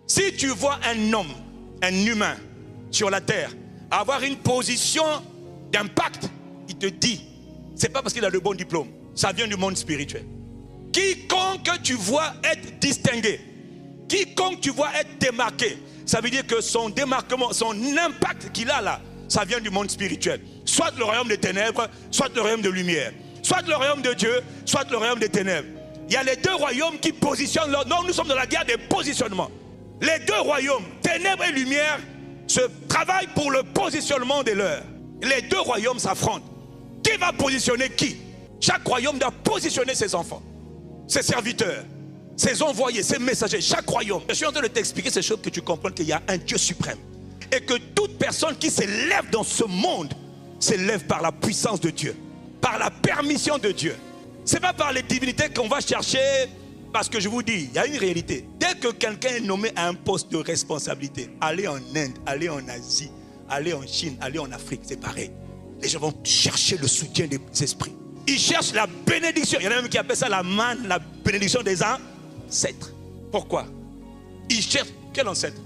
Si tu vois un homme, un humain sur la terre, avoir une position d'impact, il te dit, c'est pas parce qu'il a le bon diplôme, ça vient du monde spirituel. Quiconque tu vois être distingué, quiconque tu vois être démarqué, ça veut dire que son démarquement, son impact qu'il a là, ça vient du monde spirituel. Soit le royaume des ténèbres, soit le royaume de lumière. Soit le royaume de Dieu, soit le royaume des ténèbres. Il y a les deux royaumes qui positionnent leur... Non, nous sommes dans la guerre des positionnements. Les deux royaumes, ténèbres et lumière, se travaillent pour le positionnement de leurs. Les deux royaumes s'affrontent. Qui va positionner qui? Chaque royaume doit positionner ses enfants, ses serviteurs, ses envoyés, ses messagers. Chaque royaume. Je suis en train de t'expliquer ces choses que tu comprends qu'il y a un Dieu suprême. Et que toute personne qui s'élève dans ce monde s'élève par la puissance de Dieu, par la permission de Dieu. Ce n'est pas par les divinités qu'on va chercher. Parce que je vous dis, il y a une réalité. Dès que quelqu'un est nommé à un poste de responsabilité, aller en Inde, aller en Asie, aller en Chine, aller en Afrique, c'est pareil. Les gens vont chercher le soutien des esprits. Ils cherchent la bénédiction. Il y en a même qui appellent ça la manne, la bénédiction des ancêtres. Pourquoi? Ils cherchent quel ancêtre?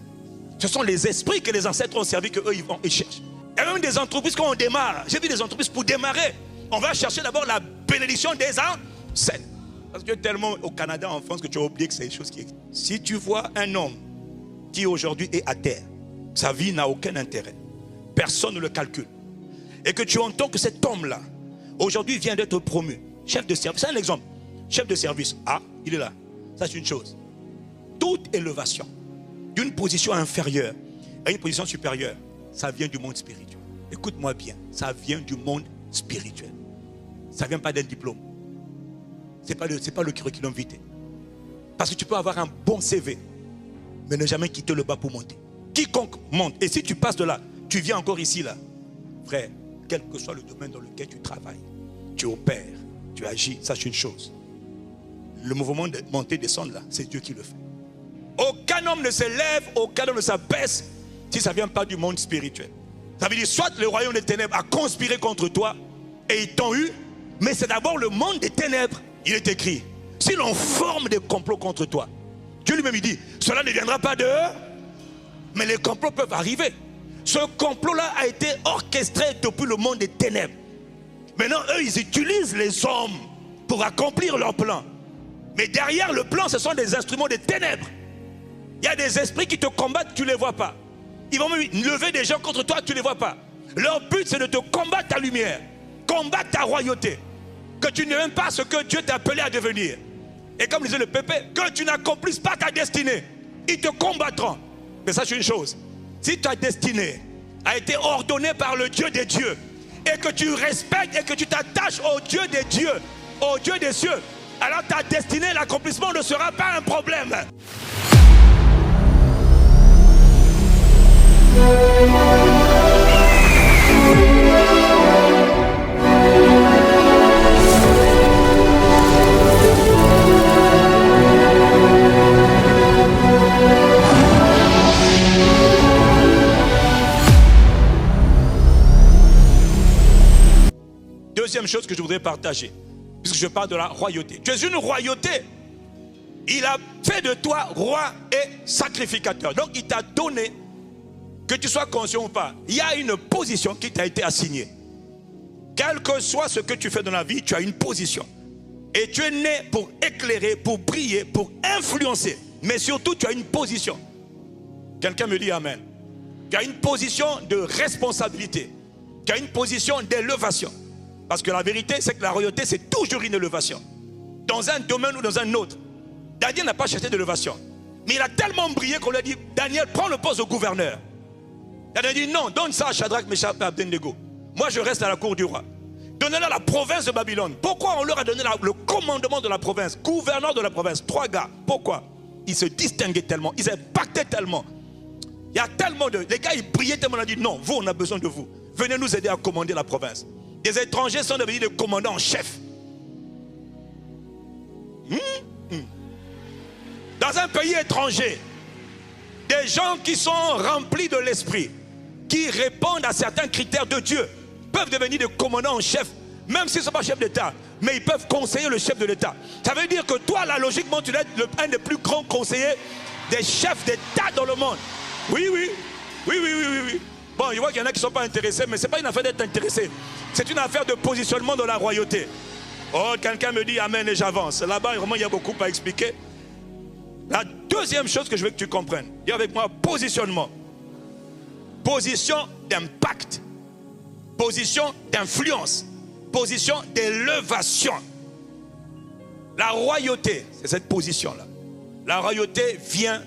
Ce sont les esprits que les ancêtres ont servi, qu'eux ils cherchent. Il y a même des entreprises quand on démarre. J'ai vu des entreprises pour démarrer. On va chercher d'abord la bénédiction des ancêtres. Parce que tellement au Canada, en France, que tu as oublié que c'est des choses qui existent. Si tu vois un homme qui aujourd'hui est à terre, sa vie n'a aucun intérêt, personne ne le calcule, et que tu entends que cet homme-là, aujourd'hui vient d'être promu, chef de service, c'est un exemple, chef de service, ah, il est là, ça c'est une chose. Toute élévation d'une position inférieure à une position supérieure, ça vient du monde spirituel. Écoute-moi bien, ça vient du monde spirituel. Ça ne vient pas d'un diplôme. Ce n'est pas le curriculum vitae. Parce que tu peux avoir un bon CV, mais ne jamais quitter le bas pour monter. Quiconque monte, et si tu passes de là, tu viens encore ici, là, frère, quel que soit le domaine dans lequel tu travailles, tu opères, tu agis, sache une chose. Le mouvement de monter, descendre là, c'est Dieu qui le fait. Aucun homme ne s'élève, aucun homme ne s'abaisse si ça ne vient pas du monde spirituel. Ça veut dire soit le royaume des ténèbres a conspiré contre toi et ils t'ont eu, mais c'est d'abord le monde des ténèbres. Il est écrit, si l'on forme des complots contre toi, Dieu lui-même il dit, cela ne viendra pas de eux, mais les complots peuvent arriver. Ce complot-là a été orchestré depuis le monde des ténèbres. Maintenant, eux, ils utilisent les hommes pour accomplir leur plan. Mais derrière le plan, ce sont des instruments des ténèbres. Il y a des esprits qui te combattent, tu ne les vois pas. Ils vont même lever des gens contre toi, tu ne les vois pas. Leur but, c'est de te combattre ta lumière, combattre ta royauté. Que tu n'aimes pas ce que Dieu t'a appelé à devenir. Et comme disait le Pépé, que tu n'accomplisses pas ta destinée. Ils te combattront. Mais sache une chose, si ta destinée a été ordonnée par le Dieu des dieux, et que tu respectes et que tu t'attaches au Dieu des dieux, au Dieu des cieux, alors ta destinée, l'accomplissement ne sera pas un problème. Deuxième chose que je voudrais partager, puisque je parle de la royauté. Tu es une royauté. Il a fait de toi roi et sacrificateur. Donc il t'a donné, que tu sois conscient ou pas, il y a une position qui t'a été assignée. Quel que soit ce que tu fais dans la vie, tu as une position. Et tu es né pour éclairer, pour briller, pour influencer. Mais surtout, tu as une position. Quelqu'un me dit amen. Tu as une position de responsabilité. Tu as une position d'élévation. Parce que la vérité, c'est que la royauté, c'est toujours une élévation. Dans un domaine ou dans un autre. Daniel n'a pas cherché d'élévation. Mais il a tellement brillé qu'on lui a dit, Daniel, prends le poste de gouverneur. Daniel a dit, non, donne ça à Shadrach, Meshach et Abednego. Moi, je reste à la cour du roi. Donnez-leur la province de Babylone. Pourquoi on leur a donné le commandement de la province, gouverneur de la province? 3 gars. Pourquoi? Ils se distinguaient tellement, ils impactaient tellement. Il y a tellement de... Les gars, ils brillaient tellement, on a dit, non, vous, on a besoin de vous. Venez nous aider à commander la province. Des étrangers sont devenus des commandants en chef. Dans un pays étranger, des gens qui sont remplis de l'esprit, qui répondent à certains critères de Dieu, peuvent devenir des commandants en chef, même s'ils ne sont pas chefs d'État, mais ils peuvent conseiller le chef de l'État. Ça veut dire que toi, là, logiquement, tu dois être un des plus grands conseillers des chefs d'État dans le monde. Oui. Bon, je vois qu'il y en a qui ne sont pas intéressés, mais ce n'est pas une affaire d'être intéressé. C'est une affaire de positionnement dans la royauté. Oh, quelqu'un me dit amen et j'avance. Là-bas, vraiment, il y a beaucoup à expliquer. La deuxième chose que je veux que tu comprennes, dis avec moi, positionnement. Position d'impact. Position d'influence. Position d'élévation. La royauté, c'est cette position-là. La royauté vient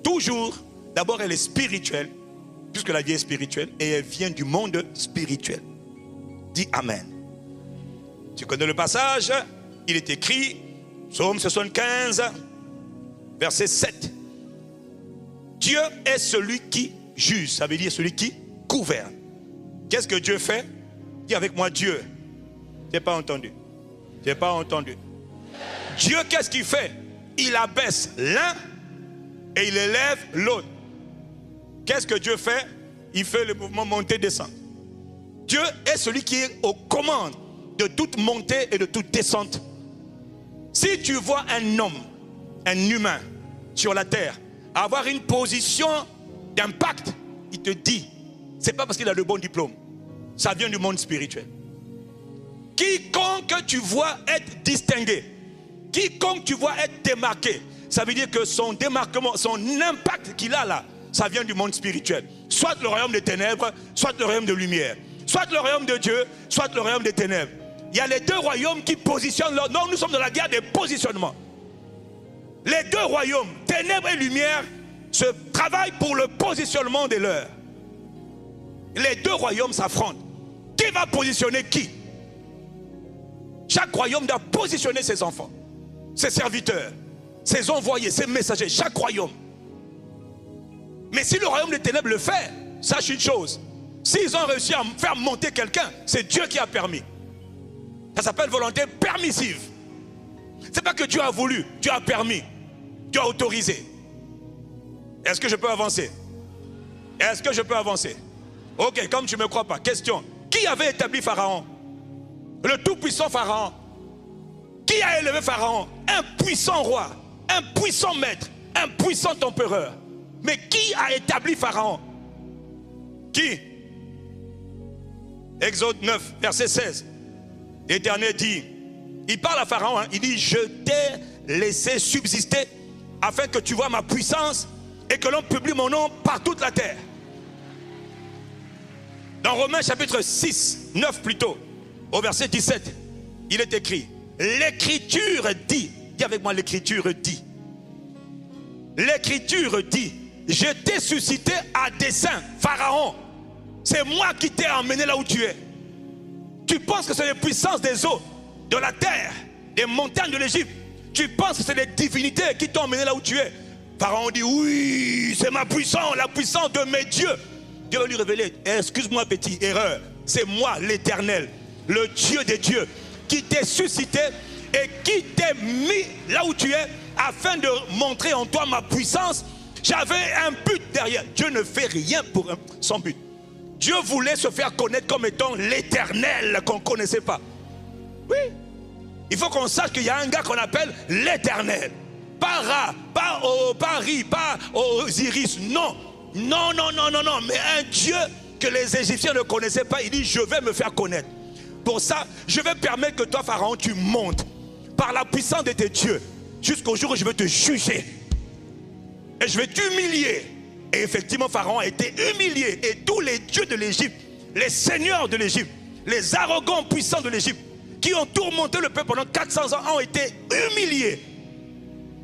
toujours, d'abord elle est spirituelle, puisque la vie est spirituelle, et elle vient du monde spirituel. Dis amen. Tu connais le passage, il est écrit, Psaume 75, verset 7. Dieu est celui qui juge, ça veut dire celui qui gouverne. Qu'est-ce que Dieu fait? Dis avec moi Dieu. Je n'ai pas entendu. Je n'ai pas entendu. Dieu, qu'est-ce qu'il fait? Il abaisse l'un et il élève l'autre. Qu'est-ce que Dieu fait? Il fait le mouvement montée-descente. Dieu est celui qui est aux commandes de toute montée et de toute descente. Si tu vois un homme, un humain sur la terre, avoir une position d'impact, il te dit, c'est pas parce qu'il a le bon diplôme, ça vient du monde spirituel. Quiconque tu vois être distingué, quiconque tu vois être démarqué, ça veut dire que son démarquement, son impact qu'il a là, ça vient du monde spirituel. Soit le royaume des ténèbres, soit le royaume de lumière. Soit le royaume de Dieu, soit le royaume des ténèbres. Il y a les deux royaumes qui positionnent leur... Non, nous sommes dans la guerre des positionnements. Les deux royaumes, ténèbres et lumière, se travaillent pour le positionnement des leurs. Les deux royaumes s'affrontent. Qui va positionner qui? Chaque royaume doit positionner ses enfants, ses serviteurs, ses envoyés, ses messagers, chaque royaume. Mais si le royaume des ténèbres le fait, sache une chose. S'ils ont réussi à faire monter quelqu'un, c'est Dieu qui a permis. Ça s'appelle volonté permissive. C'est pas que Dieu a voulu, Dieu a permis, Dieu a autorisé. Est-ce que je peux avancer? Est-ce que je peux avancer? Ok, comme tu ne me crois pas, question. Qui avait établi Pharaon? Le tout-puissant Pharaon. Qui a élevé Pharaon? Un puissant roi, un puissant maître, un puissant empereur. Mais qui a établi Pharaon? Qui? Exode 9, verset 16. L'Éternel dit, il parle à Pharaon, il dit, je t'ai laissé subsister afin que tu vois ma puissance et que l'on publie mon nom par toute la terre. Dans Romains chapitre 6, 9 plutôt, au verset 17, il est écrit, l'Écriture dit, dis avec moi l'Écriture dit, l'Écriture dit, je t'ai suscité à dessein, Pharaon. C'est moi qui t'ai emmené là où tu es. Tu penses que c'est les puissances des eaux, de la terre, des montagnes de l'Égypte. Tu penses que c'est les divinités qui t'ont emmené là où tu es. Pharaon dit, oui, c'est ma puissance, la puissance de mes dieux. Dieu va lui révéler, excuse-moi petit, erreur. C'est moi l'Éternel, le Dieu des dieux, qui t'ai suscité et qui t'ai mis là où tu es, afin de montrer en toi ma puissance. J'avais un but derrière. Dieu ne fait rien pour son but. Dieu voulait se faire connaître comme étant l'Éternel qu'on ne connaissait pas. Oui. Il faut qu'on sache qu'il y a un gars qu'on appelle l'Éternel. Pas Ra, pas Ri, pas Osiris. Non. Non. Mais un Dieu que les Égyptiens ne connaissaient pas. Il dit, je vais me faire connaître. Pour ça, je vais permettre que toi, Pharaon, tu montes par la puissance de tes dieux jusqu'au jour où je vais te juger. Et je vais t'humilier. Et effectivement, Pharaon a été humilié. Et tous les dieux de l'Égypte, les seigneurs de l'Égypte, les arrogants puissants de l'Égypte, qui ont tourmenté le peuple pendant 400 ans, ont été humiliés,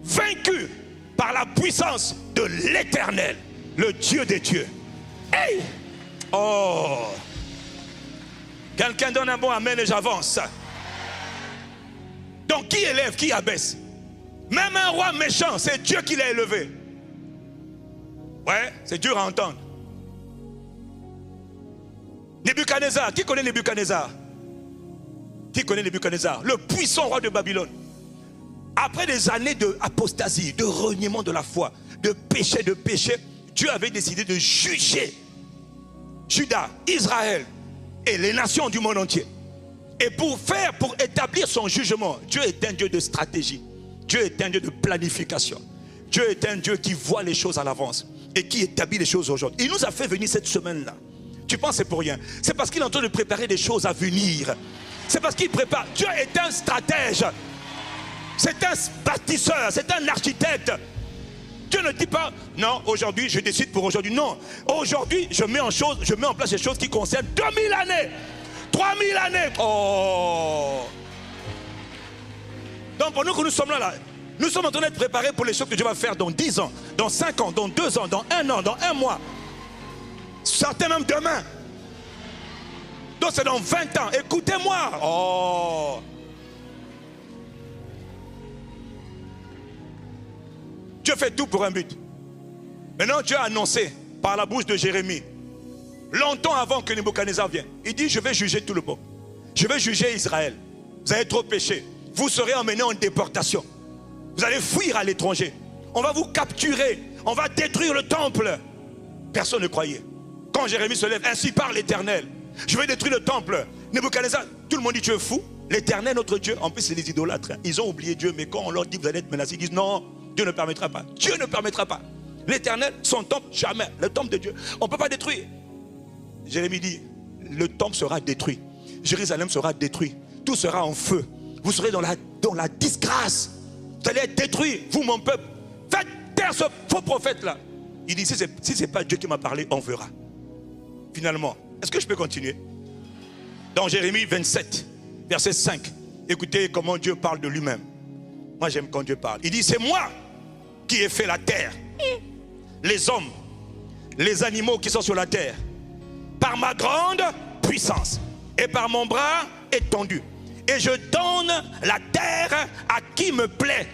vaincus par la puissance de l'Éternel, le Dieu des dieux. Hey! Oh! Quelqu'un donne un bon amen et j'avance. Donc qui élève, qui abaisse? Même un roi méchant, c'est Dieu qui l'a élevé. Ouais, c'est dur à entendre. Nebuchadnezzar, qui connaît Nebuchadnezzar? Qui connaît Nebuchadnezzar? Le puissant roi de Babylone. Après des années d'apostasie, de reniement de la foi, de péché, Dieu avait décidé de juger Juda, Israël et les nations du monde entier. Et pour établir son jugement, Dieu est un Dieu de stratégie. Dieu est un Dieu de planification. Dieu est un Dieu qui voit les choses à l'avance et qui établit les choses aujourd'hui. Il nous a fait venir cette semaine-là. Tu penses que c'est pour rien? C'est parce qu'il est en train de préparer des choses à venir. C'est parce qu'il prépare. Dieu est un stratège. C'est un bâtisseur. C'est un architecte. Dieu ne dit pas, non, aujourd'hui, je décide pour aujourd'hui. Non, aujourd'hui, je mets en place des choses qui concernent 2000 années, 3000 années. Oh! Donc, pendant que nous sommes là, nous sommes en train d'être préparés pour les choses que Dieu va faire dans 10 ans, dans 5 ans, dans 2 ans, dans 1 an, dans 1 mois. Certains même demain. Donc c'est dans 20 ans. Écoutez-moi. Oh. Dieu fait tout pour un but. Maintenant Dieu a annoncé par la bouche de Jérémie, longtemps avant que Nebuchadnezzar vienne. Il dit, je vais juger tout le peuple. Je vais juger Israël. Vous avez trop péché. Vous serez emmenés en déportation. Vous allez fuir à l'étranger. On va vous capturer. On va détruire le temple. Personne ne croyait. Quand Jérémie se lève, ainsi parle l'Éternel. Je vais détruire le temple. Nebuchadnezzar, tout le monde dit tu es fou. L'Éternel, notre Dieu, en plus c'est les idolâtres. Ils ont oublié Dieu, mais quand on leur dit vous allez être menacés, ils disent non, Dieu ne permettra pas. Dieu ne permettra pas. L'Éternel, son temple, jamais. Le temple de Dieu, on ne peut pas détruire. Jérémie dit, le temple sera détruit. Jérusalem sera détruit. Tout sera en feu. Vous serez dans la disgrâce. Vous allez être détruits, vous mon peuple. Faites taire ce faux prophète là. Il dit, si ce n'est pas Dieu qui m'a parlé, on verra. Finalement, est-ce que je peux continuer? Dans Jérémie 27, verset 5, écoutez comment Dieu parle de lui-même. Moi j'aime quand Dieu parle. Il dit, c'est moi qui ai fait la terre, les hommes, les animaux qui sont sur la terre, par ma grande puissance et par mon bras étendu. Et je donne la terre à qui me plaît.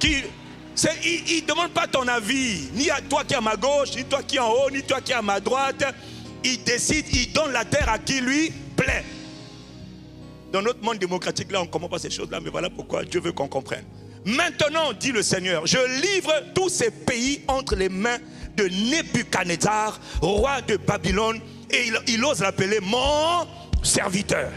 Il ne demande pas ton avis, ni à toi qui est à ma gauche, ni toi qui est en haut, ni toi qui est à ma droite. Il décide, il donne la terre à qui lui plaît. Dans notre monde démocratique, là, on ne comprend pas ces choses-là, mais voilà pourquoi Dieu veut qu'on comprenne. Maintenant, dit le Seigneur, je livre tous ces pays entre les mains de Nebuchadnezzar, roi de Babylone, et il ose l'appeler mon serviteur.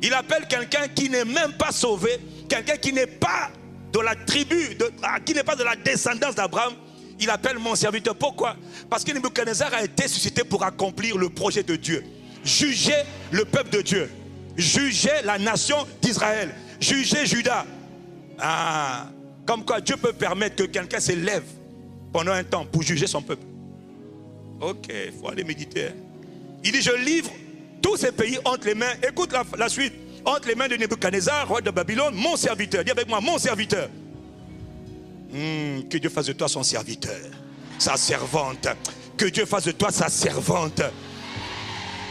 Il appelle quelqu'un qui n'est même pas sauvé, quelqu'un qui n'est pas de la tribu, qui n'est pas de la descendance d'Abraham. Il appelle mon serviteur. Pourquoi? Parce que Nebuchadnezzar a été suscité pour accomplir le projet de Dieu. Juger le peuple de Dieu. Juger la nation d'Israël. Juger Juda. Ah, comme quoi Dieu peut permettre que quelqu'un s'élève pendant un temps pour juger son peuple. Ok, il faut aller méditer. Il dit, je livre tous ces pays entre les mains. Écoute la suite. Entre les mains de Nebuchadnezzar, roi de Babylone, mon serviteur. Dis avec moi, mon serviteur. Que Dieu fasse de toi son serviteur, sa servante. Que Dieu fasse de toi sa servante.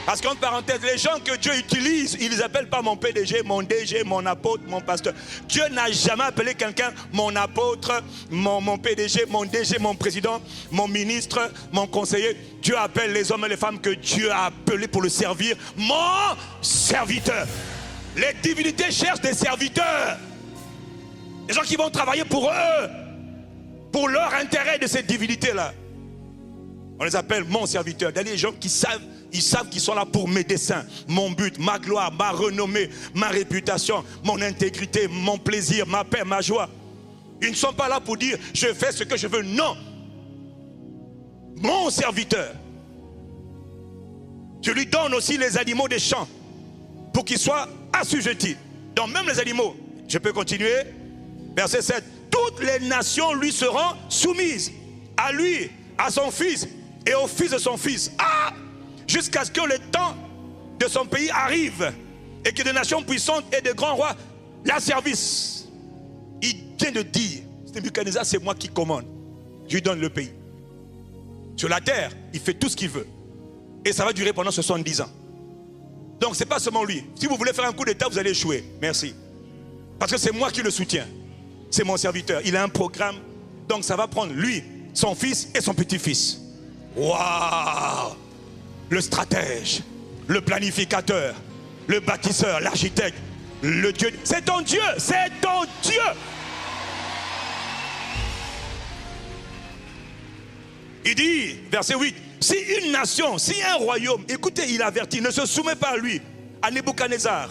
Parce qu'en parenthèse, les gens que Dieu utilise, ils les appellent pas mon PDG, mon DG, mon apôtre, mon pasteur. Dieu n'a jamais appelé quelqu'un mon apôtre, mon PDG, mon DG, mon président, mon ministre, mon conseiller. Dieu appelle les hommes et les femmes que Dieu a appelés pour le servir, mon serviteur. Les divinités cherchent des serviteurs. Des gens qui vont travailler pour eux, pour leur intérêt de ces divinités-là. On les appelle mon serviteur. Il y a des gens qui savent, ils savent qu'ils sont là pour mes desseins, mon but, ma gloire, ma renommée, ma réputation, mon intégrité, mon plaisir, ma paix, ma joie. Ils ne sont pas là pour dire je fais ce que je veux. Non. Mon serviteur. Je lui donne aussi les animaux des champs pour qu'ils soient assujettis. Donc même les animaux. Je peux continuer. Verset 7. Toutes les nations lui seront soumises. À lui, à son fils et au fils de son fils. Ah! Jusqu'à ce que le temps de son pays arrive et que des nations puissantes et de grands rois la servissent. Il vient de dire, Nebuchadnezzar, c'est moi qui commande. Je lui donne le pays. Sur la terre, il fait tout ce qu'il veut. Et ça va durer pendant 70 ans. Donc ce n'est pas seulement lui. Si vous voulez faire un coup d'état, vous allez échouer. Merci. Parce que c'est moi qui le soutiens. C'est mon serviteur. Il a un programme. Donc ça va prendre lui, son fils et son petit-fils. Waouh! Le stratège, le planificateur, le bâtisseur, l'architecte, le Dieu. C'est ton Dieu, c'est ton Dieu. Il dit, verset 8, si une nation, si un royaume, écoutez, il avertit, ne se soumet pas à lui, à Nebuchadnezzar,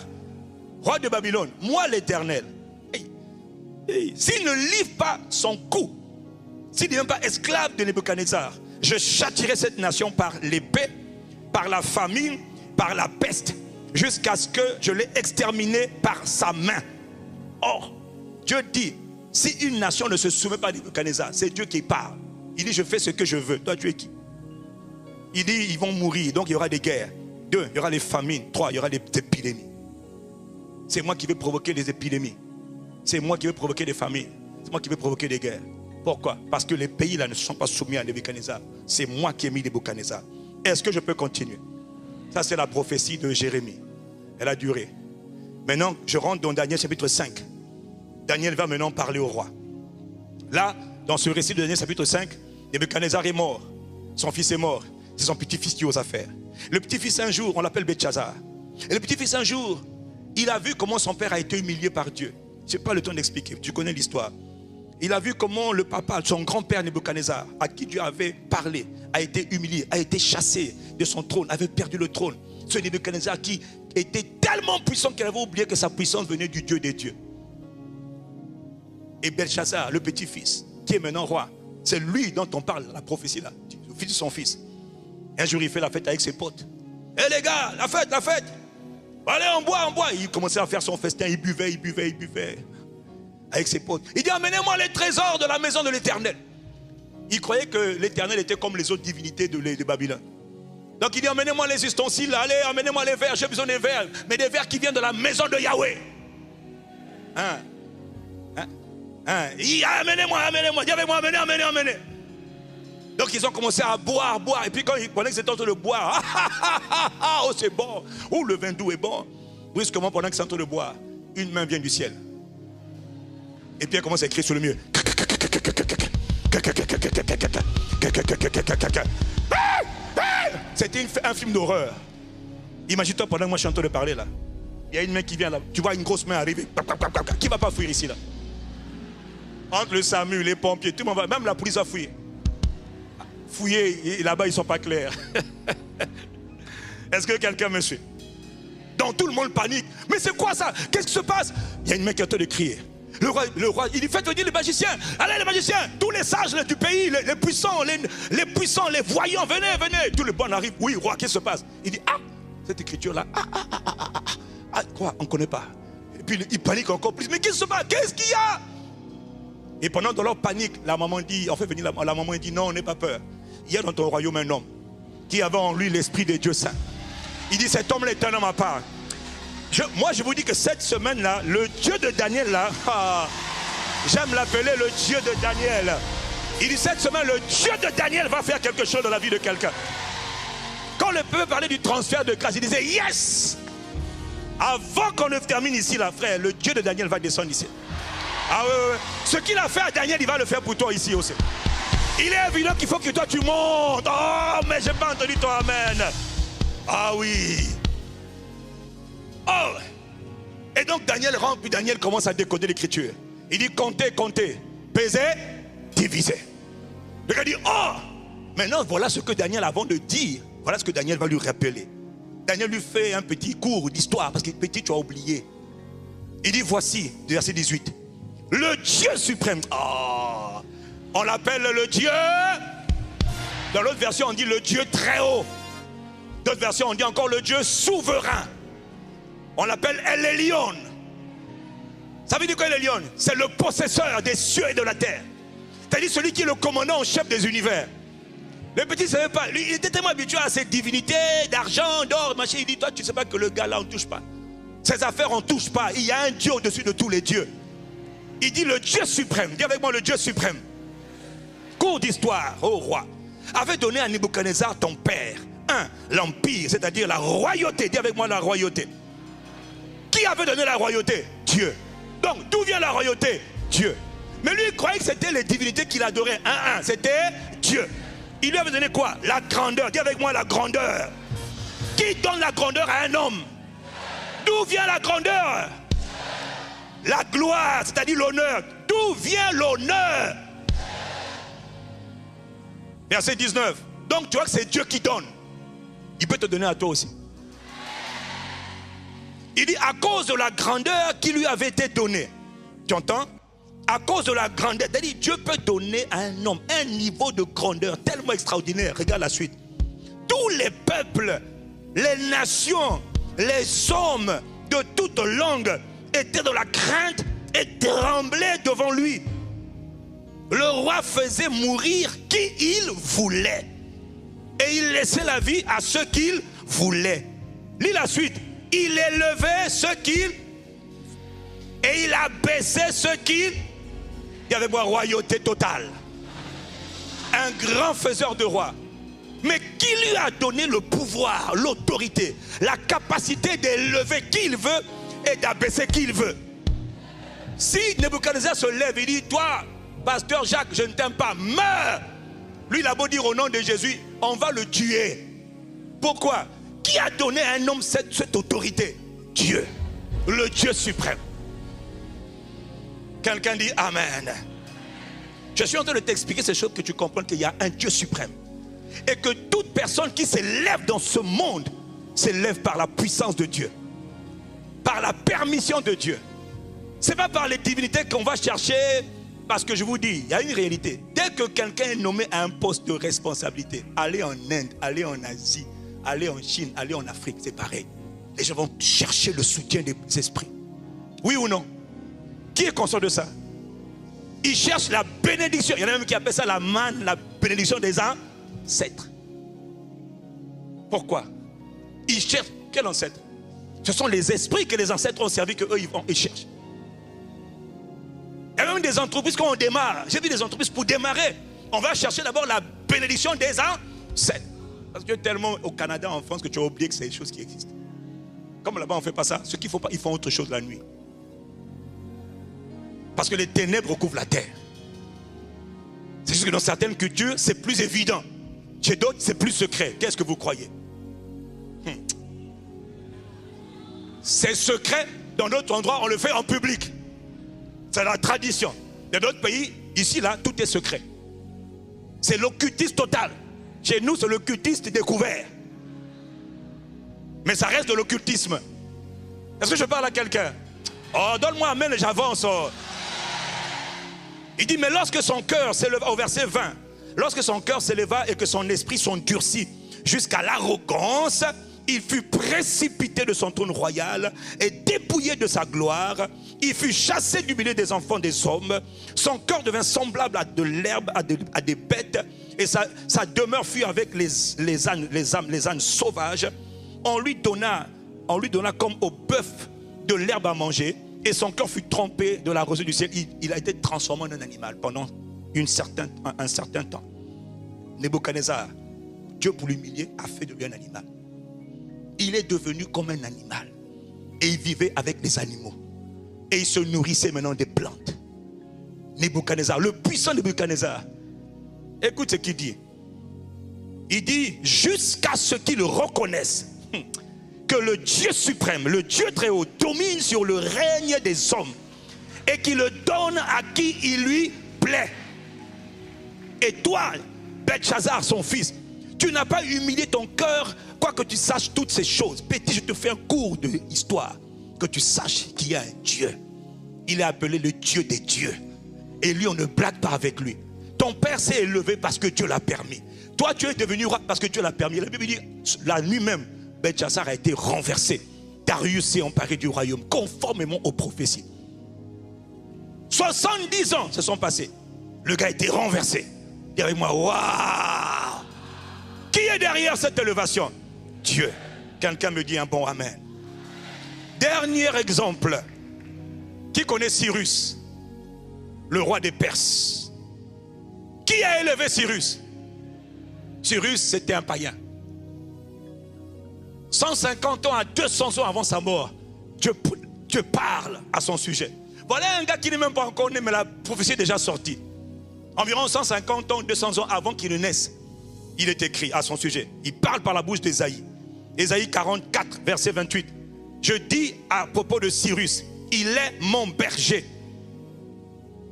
roi de Babylone, moi l'Éternel. S'il ne livre pas son coup, s'il n'est même pas esclave de Nebuchadnezzar, je châtirai cette nation par l'épée, par la famine, par la peste, jusqu'à ce que je l'ai exterminé par sa main. Or, Dieu dit, si une nation ne se soumet pas à Nebuchadnezzar, c'est Dieu qui parle. Il dit, je fais ce que je veux. Toi, tu es qui? Il dit, ils vont mourir, donc il y aura des guerres. 2, il y aura les famines. 3, il y aura des épidémies. C'est moi qui vais provoquer des épidémies. C'est moi qui vais provoquer des famines. C'est moi qui vais provoquer des guerres. Pourquoi? Parce que les pays là ne sont pas soumis à Nebuchadnezzar. C'est moi qui ai mis Nebuchadnezzar. Est-ce que je peux continuer? Ça, c'est la prophétie de Jérémie. Elle a duré. Maintenant, je rentre dans Daniel chapitre 5. Daniel va maintenant parler au roi. Là, dans ce récit de Daniel chapitre 5, Nebuchadnezzar est mort. Son fils est mort. C'est son petit-fils qui ose faire. Le petit-fils un jour, on l'appelle Belchazzar. Et le petit-fils un jour, il a vu comment son père a été humilié par Dieu. Je n'ai pas le temps d'expliquer, tu connais l'histoire. Il a vu comment le papa, son grand-père Nebuchadnezzar, à qui Dieu avait parlé, a été humilié, a été chassé de son trône, avait perdu le trône. Ce Nebuchadnezzar qui était tellement puissant qu'il avait oublié que sa puissance venait du Dieu des dieux. Et Belchazzar, le petit-fils, qui est maintenant roi, c'est lui dont on parle, la prophétie là, le fils de son fils. Un jour, il fait la fête avec ses potes. Hé les gars, la fête, la fête. Allez, on boit, on boit. Il commençait à faire son festin, il buvait avec ses potes. Il dit, amenez-moi les trésors de la maison de l'Éternel. Il croyait que l'Éternel était comme les autres divinités de Babylone. Donc il dit, amenez-moi les ustensiles, allez, amenez-moi les verres, j'ai besoin des verres, mais des verres qui viennent de la maison de Yahweh. Il dit, amenez-moi, dis avec moi, amenez. Donc ils ont commencé à boire. Et puis quand ils connaissent que c'est en train de boire, oh c'est bon, oh le vin doux est bon. Brusquement, pendant qu'ils sont en train de boire, une main vient du ciel. Et puis elle commence à écrire sur le mur. C'était un film d'horreur. Imagine-toi pendant que moi je suis en train de parler là. Il y a une main qui vient là. Tu vois une grosse main arriver. Qui ne va pas fuir ici là? Entre le SAMU, les pompiers, tout le monde va. Même la police va fouiller. Fouiller, et là-bas ils ne sont pas clairs. Est-ce que quelqu'un me suit? Donc tout le monde panique. Mais c'est quoi ça? Qu'est-ce qui se passe? Il y a une main qui est en train de crier. Le roi, il dit faites venir les magiciens. Allez les magiciens, tous les sages du pays, les puissants, les voyants, venez. Tout le bon arrive. Oui, roi, qu'est-ce qui se passe? Il dit cette écriture-là, quoi? On ne connaît pas. Et puis il panique encore plus. Mais qu'est-ce qui se passe? Qu'est-ce qu'il y a? Et pendant dans leur panique, la maman dit, on fait venir la maman dit non, n'aie pas peur. Il y a dans ton royaume un homme qui avait en lui l'esprit des dieux saints. Il dit cet homme-là est un homme à part. Moi je vous dis que cette semaine-là, le Dieu de Daniel là, j'aime l'appeler le Dieu de Daniel. Il dit cette semaine, le Dieu de Daniel va faire quelque chose dans la vie de quelqu'un. Quand le peuple parlait du transfert de grâce, il disait yes. Avant qu'on ne termine ici là, frère, le Dieu de Daniel va descendre ici. Ah ouais. Ce qu'il a fait à Daniel, il va le faire pour toi ici aussi. Il est évident qu'il faut que toi tu montes. Oh, mais j'ai pas entendu ton amen. Ah oui. Oh. Et donc Daniel rentre, puis Daniel commence à décoder l'écriture. Il dit comptez, pesez, divisez. Le gars dit oh. Maintenant voilà ce que Daniel avant de dire, voilà ce que Daniel va lui rappeler. Daniel lui fait un petit cours d'histoire, parce que petit tu as oublié. Il dit voici, verset 18. Le Dieu suprême. Oh, on l'appelle le Dieu. Dans l'autre version, on dit le Dieu très haut. Dans l'autre version, on dit encore le Dieu souverain. On l'appelle El Elyon. Ça veut dire quoi El Elyon? C'est le possesseur des cieux et de la terre. C'est-à-dire celui qui est le commandant en chef des univers. Le petit ne savait pas. Lui, il était tellement habitué à ses divinités d'argent, d'or, machin. Il dit toi, tu ne sais pas que le gars là, on ne touche pas. Ces affaires, on ne touche pas. Il y a un Dieu au-dessus de tous les dieux. Il dit le Dieu suprême. Dis avec moi le Dieu suprême. Cours d'histoire, ô roi, avait donné à Nebuchadnezzar ton père, l'empire, c'est-à-dire la royauté. Dis avec moi la royauté. Qui avait donné la royauté? Dieu. Donc d'où vient la royauté? Dieu. Mais lui il croyait que c'était les divinités qu'il adorait. C'était Dieu. Il lui avait donné quoi? La grandeur. Dis avec moi la grandeur. Qui donne la grandeur à un homme? D'où vient la grandeur? La gloire, c'est-à-dire l'honneur. D'où vient l'honneur? Verset 19. Donc tu vois que c'est Dieu qui donne. Il peut te donner à toi aussi. Il dit à cause de la grandeur qui lui avait été donnée. Tu entends? À cause de la grandeur. C'est-à-dire, Dieu peut donner à un homme un niveau de grandeur tellement extraordinaire. Regarde la suite. Tous les peuples, les nations, les hommes de toute langue étaient dans la crainte et tremblaient devant lui. Le roi faisait mourir qui il voulait. Et il laissait la vie à ceux qu'il voulait. Lis la suite. Il élevait ceux qu'il... Et il abaissait ceux qu'il... Il y avait moi royauté totale. Un grand faiseur de rois. Mais qui lui a donné le pouvoir, l'autorité, la capacité d'élever qui il veut et d'abaisser qui il veut? Si Nebuchadnezzar se lève et dit, toi, pasteur Jacques, je ne t'aime pas, meurs. Lui, il a beau dire au nom de Jésus, on va le tuer. Pourquoi? Qui a donné à un homme cette autorité? Dieu, le Dieu suprême. Quelqu'un dit Amen. Je suis en train de t'expliquer ces choses que tu comprends qu'il y a un Dieu suprême. Et que toute personne qui s'élève dans ce monde s'élève par la puissance de Dieu. Par la permission de Dieu. Ce n'est pas par les divinités qu'on va chercher. Parce que je vous dis, il y a une réalité. Dès que quelqu'un est nommé à un poste de responsabilité, allez en Inde, allez en Asie, allez en Chine, allez en Afrique, c'est pareil. Les gens vont chercher le soutien des esprits. Oui ou non? Qui est conscient de ça? Ils cherchent la bénédiction. Il y en a même qui appellent ça la manne, la bénédiction des ancêtres. Pourquoi? Ils cherchent quel ancêtre? Ce sont les esprits que les ancêtres ont servi, qu'eux ils cherchent. Il y a même des entreprises quand on démarre. J'ai vu des entreprises pour démarrer. On va chercher d'abord la bénédiction des ancêtres. Parce que tellement au Canada, en France, que tu as oublié que c'est des choses qui existent. Comme là-bas on ne fait pas ça, ceux qui ne font pas, ils font autre chose la nuit. Parce que les ténèbres recouvrent la terre. C'est juste que dans certaines cultures, c'est plus évident. Chez d'autres, c'est plus secret. Qu'est-ce que vous croyez? C'est secret. Dans d'autres endroits, on le fait en public. C'est la tradition. Dans d'autres pays, ici, là, tout est secret. C'est l'occultisme total. Chez nous, c'est l'occultisme découvert. Mais ça reste de l'occultisme. Est-ce que je parle à quelqu'un? Oh, donne-moi amen et j'avance. Oh. Il dit, mais lorsque son cœur s'éleva, au verset 20, lorsque son cœur s'éleva et que son esprit s'endurcit jusqu'à l'arrogance, il fut précipité de son trône royal et dépouillé de sa gloire. Il fut chassé du milieu des enfants des hommes. Son corps devint semblable à de l'herbe, à des bêtes. Et sa demeure fut avec les ânes sauvages. On lui donna comme au bœuf de l'herbe à manger. Et son corps fut trempé de la rosée du ciel. Il a été transformé en un animal pendant un certain temps. Nebuchadnezzar, Dieu pour l'humilier, a fait de lui un animal. Il est devenu comme un animal. Et il vivait avec les animaux. Et il se nourrissait maintenant des plantes. Nebuchadnezzar, le puissant Nebuchadnezzar. Écoute ce qu'il dit. Il dit, jusqu'à ce qu'ils reconnaissent que le Dieu suprême, le Dieu très haut, domine sur le règne des hommes et qu'il le donne à qui il lui plaît. Et toi, Belchazzar, son fils, tu n'as pas humilié ton cœur, quoique tu saches toutes ces choses. Petit, je te fais un cours d'histoire, que tu saches qu'il y a un Dieu. Il est appelé le Dieu des dieux. Et lui, on ne blague pas avec lui. Ton père s'est élevé parce que Dieu l'a permis. Toi, tu es devenu roi parce que Dieu l'a permis. La Bible dit, la nuit même, Belchazzar a été renversé. Darius s'est emparé du royaume, conformément aux prophéties. 70 ans se sont passés. Le gars a été renversé. Dis avec moi, waouh! Qui est derrière cette élévation? Dieu. Quelqu'un me dit un bon amen. Dernier exemple. Qui connaît Cyrus, le roi des Perses? Qui a élevé Cyrus? Cyrus, c'était un païen. 150 ans à 200 ans avant sa mort, Dieu parle à son sujet. Voilà un gars qui n'est même pas encore né, mais la prophétie est déjà sortie. Environ 150 ans, 200 ans avant qu'il ne naisse, il est écrit à son sujet. Il parle par la bouche d'Ésaïe. Ésaïe 44, verset 28. Je dis à propos de Cyrus, il est mon berger.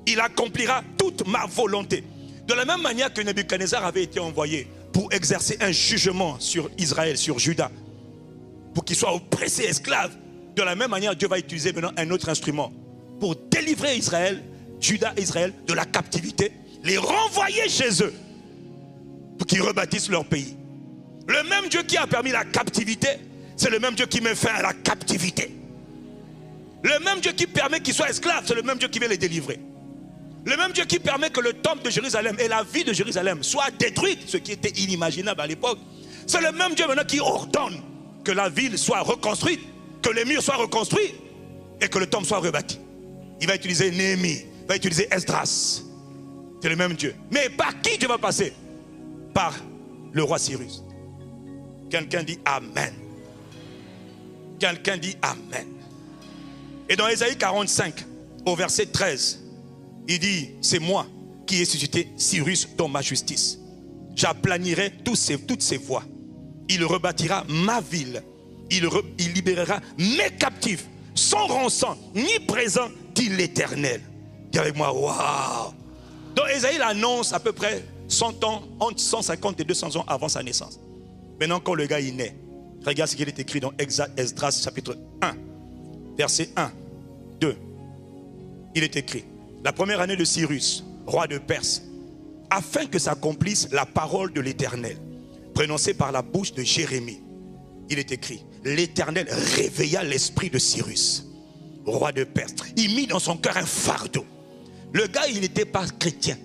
Il accomplira toute ma volonté. De la même manière que Nebuchadnezzar avait été envoyé pour exercer un jugement sur Israël, sur Juda, pour qu'il soit oppressé, esclave. De la même manière, Dieu va utiliser maintenant un autre instrument pour délivrer Israël Juda et Israël de la captivité, les renvoyer chez eux pour qu'ils rebâtissent leur pays. Le même Dieu qui a permis la captivité, c'est le même Dieu qui met fin à la captivité. Le même Dieu qui permet qu'ils soient esclaves, c'est le même Dieu qui veut les délivrer. Le même Dieu qui permet que le temple de Jérusalem et la ville de Jérusalem soient détruites, ce qui était inimaginable à l'époque. C'est le même Dieu maintenant qui ordonne que la ville soit reconstruite, que les murs soient reconstruits et que le temple soit rebâti. Il va utiliser Néhémie, il va utiliser Esdras. C'est le même Dieu. Mais par qui Dieu va passer? Par le roi Cyrus. Quelqu'un dit Amen. Quelqu'un dit Amen. Et dans Ésaïe 45, au verset 13, il dit, c'est moi qui ai suscité Cyrus dans ma justice. J'aplanirai toutes ses voies. Il rebâtira ma ville. Il libérera mes captifs, sans rançon, ni présent, dit l'Éternel. Dis avec moi, waouh! Donc Ésaïe annonce à peu près 100 ans, entre 150 et 200 ans avant sa naissance. Maintenant, quand le gars il naît, regarde ce qu'il est écrit dans Esdras chapitre 1, verset 1, 2. Il est écrit, la première année de Cyrus, roi de Perse, afin que s'accomplisse la parole de l'Éternel, prononcée par la bouche de Jérémie. Il est écrit, l'Éternel réveilla l'esprit de Cyrus, roi de Perse. Il mit dans son cœur un fardeau. Le gars, il n'était pas chrétien.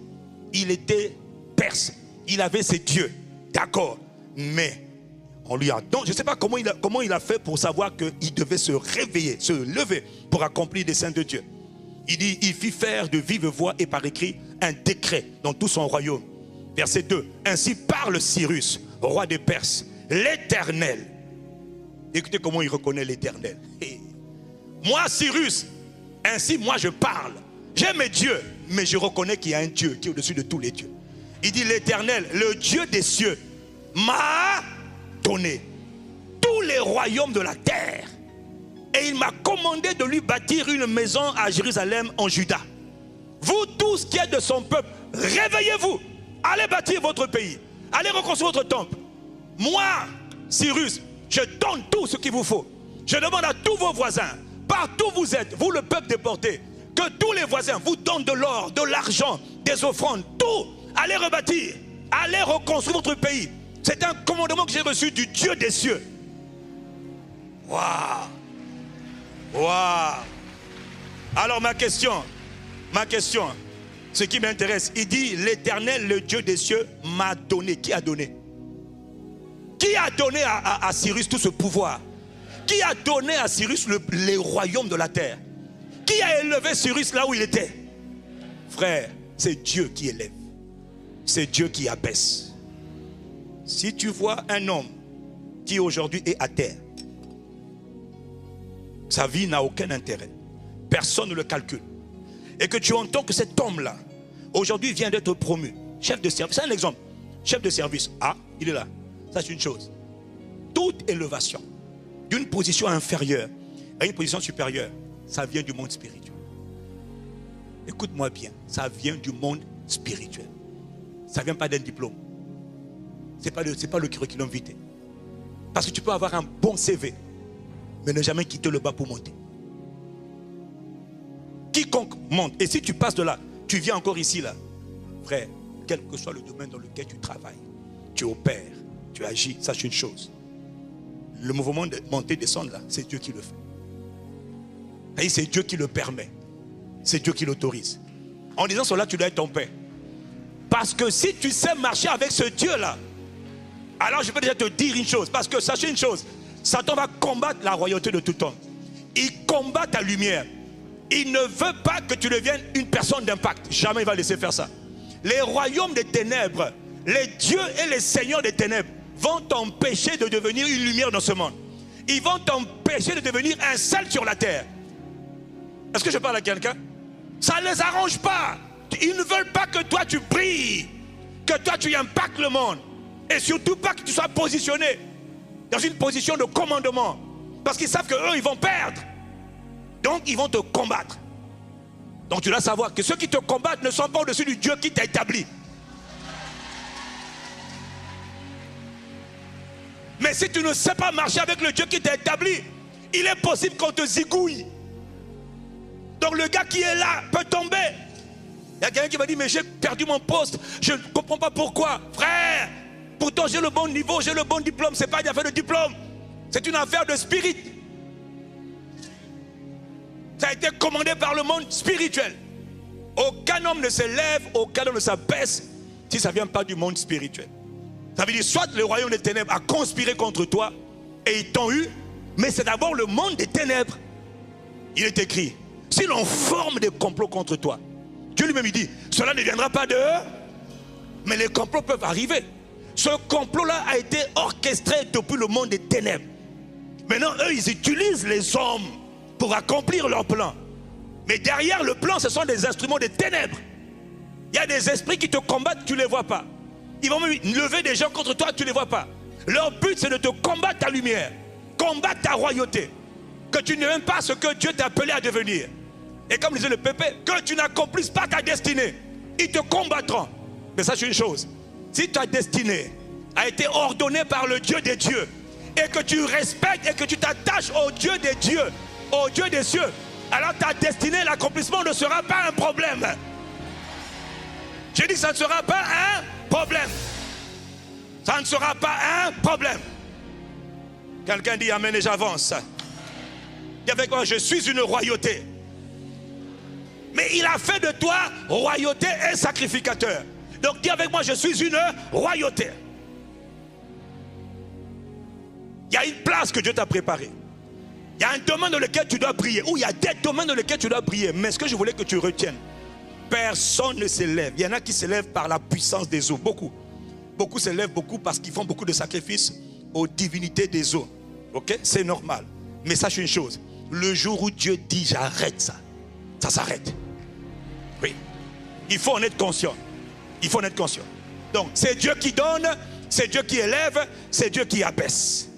Il était perse. Il avait ses dieux. D'accord. Mais on lui a... Donc, je ne sais pas comment il a fait pour savoir qu'il devait se réveiller, se lever pour accomplir les desseins de Dieu. Il dit, il fit faire de vive voix et par écrit un décret dans tout son royaume. Verset 2. Ainsi parle Cyrus, roi de Perse, l'Éternel. Écoutez comment il reconnaît l'Éternel. Moi, Cyrus, ainsi moi je parle. J'ai mes dieux, mais je reconnais qu'il y a un Dieu qui est au-dessus de tous les dieux. Il dit l'Éternel, le Dieu des cieux, m'a donné tous les royaumes de la terre. Et il m'a commandé de lui bâtir une maison à Jérusalem en Juda. Vous tous qui êtes de son peuple, réveillez-vous. Allez bâtir votre pays. Allez reconstruire votre temple. Moi, Cyrus, je donne tout ce qu'il vous faut. Je demande à tous vos voisins, partout où vous êtes, vous le peuple déporté, que tous les voisins vous donnent de l'or, de l'argent, des offrandes, tout. Allez rebâtir, allez reconstruire votre pays. C'est un commandement que j'ai reçu du Dieu des cieux. Waouh! Waouh! Alors ma question, ce qui m'intéresse, il dit l'Éternel, le Dieu des cieux, m'a donné. Qui a donné? Qui a donné à Cyrus tout ce pouvoir? Qui a donné à Cyrus les royaumes de la terre? Qui a élevé Cyrus là où il était? Frère, c'est Dieu qui élève. C'est Dieu qui abaisse. Si tu vois un homme qui aujourd'hui est à terre, sa vie n'a aucun intérêt. Personne ne le calcule. Et que tu entends que cet homme-là, aujourd'hui vient d'être promu. Chef de service, c'est un exemple. Chef de service, ah, il est là. Ça c'est une chose. Toute élévation d'une position inférieure à une position supérieure, ça vient du monde spirituel. Écoute-moi bien, ça vient du monde spirituel. Ça ne vient pas d'un diplôme. Ce n'est pas le curriculum vitae. Parce que tu peux avoir un bon CV, mais ne jamais quitter le bas pour monter. Quiconque monte, et si tu passes de là, tu viens encore ici, là, frère, quel que soit le domaine dans lequel tu travailles, tu opères, tu agis, sache une chose. Le mouvement de monter et descendre là, c'est Dieu qui le fait. Et c'est Dieu qui le permet. C'est Dieu qui l'autorise. En disant cela, tu dois être ton père. Parce que si tu sais marcher avec ce Dieu-là, alors je peux déjà te dire une chose. Parce que sachez une chose, Satan va combattre la royauté de tout homme. Il combat ta lumière. Il ne veut pas que tu deviennes une personne d'impact. Jamais il va laisser faire ça. Les royaumes des ténèbres, les dieux et les seigneurs des ténèbres vont t'empêcher de devenir une lumière dans ce monde. Ils vont t'empêcher de devenir un sel sur la terre. Est-ce que je parle à quelqu'un? Ça ne les arrange pas. Ils ne veulent pas que toi tu brilles, que toi tu impactes le monde. Et surtout pas que tu sois positionné dans une position de commandement. Parce qu'ils savent qu'eux, ils vont perdre. Donc, ils vont te combattre. Donc, tu dois savoir que ceux qui te combattent ne sont pas au-dessus du Dieu qui t'a établi. Mais si tu ne sais pas marcher avec le Dieu qui t'a établi, il est possible qu'on te zigouille. Donc, le gars qui est là peut tomber. Il y a quelqu'un qui m'a dit, mais j'ai perdu mon poste, je ne comprends pas pourquoi. Frère, pourtant j'ai le bon niveau, j'ai le bon diplôme. Ce n'est pas une affaire de diplôme, c'est une affaire de spirit. Ça a été commandé par le monde spirituel. Aucun homme ne se lève, aucun homme ne s'abaisse si ça ne vient pas du monde spirituel. Ça veut dire soit le royaume des ténèbres a conspiré contre toi et ils t'ont eu, mais c'est d'abord le monde des ténèbres. Il est écrit, si l'on forme des complots contre toi, Dieu lui-même il dit, cela ne viendra pas de eux, mais les complots peuvent arriver. Ce complot-là a été orchestré depuis le monde des ténèbres. Maintenant, eux, ils utilisent les hommes pour accomplir leur plan. Mais derrière le plan, ce sont des instruments des ténèbres. Il y a des esprits qui te combattent, tu ne les vois pas. Ils vont même lever des gens contre toi, tu ne les vois pas. Leur but, c'est de te combattre ta lumière, combattre ta royauté. Que tu n'aimes pas ce que Dieu t'a appelé à devenir. Et comme disait le Pépé, que tu n'accomplisses pas ta destinée. Ils te combattront. Mais sache une chose, si ta destinée a été ordonnée par le Dieu des dieux, et que tu respectes et que tu t'attaches au Dieu des dieux, au Dieu des cieux, alors ta destinée, l'accomplissement ne sera pas un problème. J'ai dit que ça ne sera pas un problème. Ça ne sera pas un problème. Quelqu'un dit amen et j'avance. Dis avec moi, je suis une royauté. Mais il a fait de toi royauté et sacrificateur. Donc dis avec moi, je suis une royauté. Il y a une place que Dieu t'a préparée. Il y a un domaine dans lequel tu dois briller. Ou il y a des domaines dans lesquels tu dois briller. Mais ce que je voulais que tu retiennes, personne ne s'élève. Il y en a qui s'élèvent par la puissance des eaux. Beaucoup. Beaucoup s'élèvent parce qu'ils font beaucoup de sacrifices aux divinités des eaux. Ok? C'est normal. Mais sache une chose. Le jour où Dieu dit j'arrête ça, ça s'arrête. Oui. Il faut en être conscient. Il faut en être conscient. Donc c'est Dieu qui donne, c'est Dieu qui élève, c'est Dieu qui abaisse.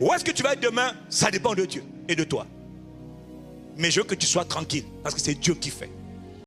Où est-ce que tu vas être demain? Ça dépend de Dieu et de toi. Mais je veux que tu sois tranquille parce que c'est Dieu qui fait.